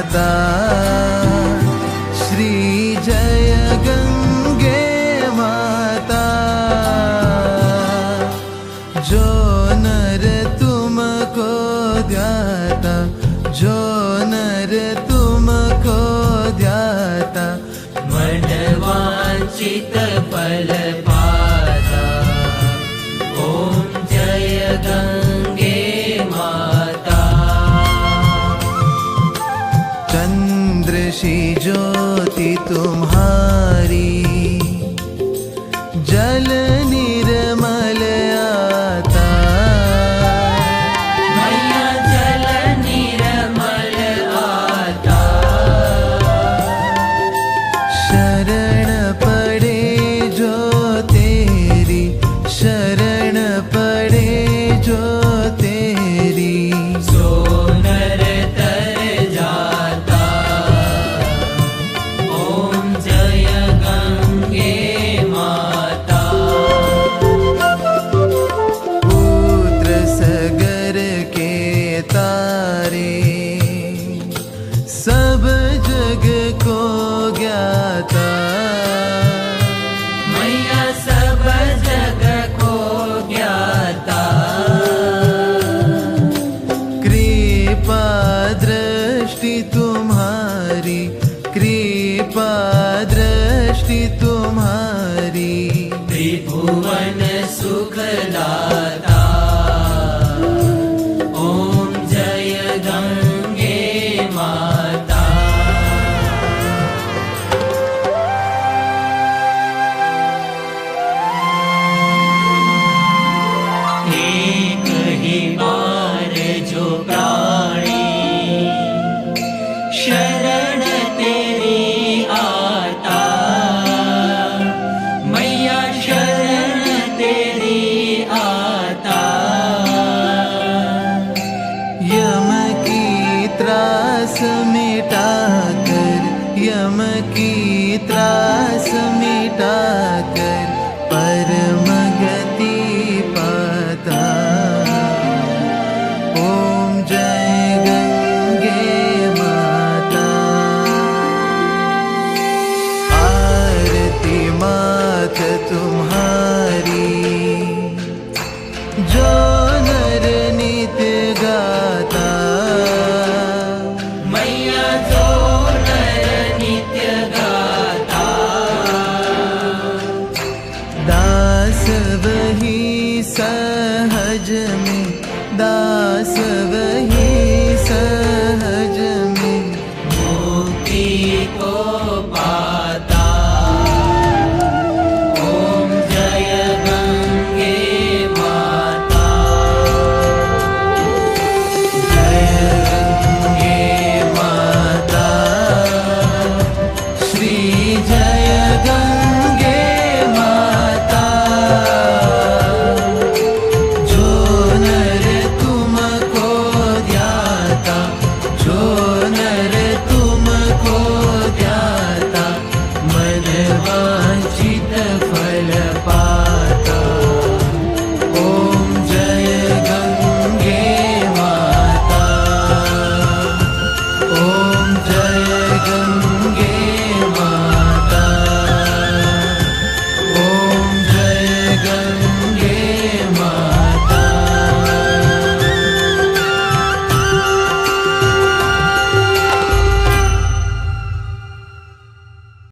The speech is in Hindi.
माता श्री जय गंगे माता। जो नर तुमको ध्याता, जो नर तुमको ध्याता, मन वांछित फल पाता। ओम जय गंगे माता। चंद्र सी ज्योति तुम्हारी, जल निर्मल आता। मैया जल निर्मल आता। शरण पड़े जो तेरी, शरण पड़े जो तेरी, सो नर तर जाता। ओम जय गंगे माता। पुत्र सगर के तारे, सब जग को ज्ञाता। मैया सब जग को ज्ञाता। कृपा दृष्टि तुम्हारी, कृपा दृष्टि तुम्हारी, त्रिभुवन सुखदाता। ओम जय गंगे माता। एक ही बार जो प्राणी शरण तेरी आता। मैया शरण तेरी आता। यम की त्रास मिटा कर, यम की त्रास मिटा कर,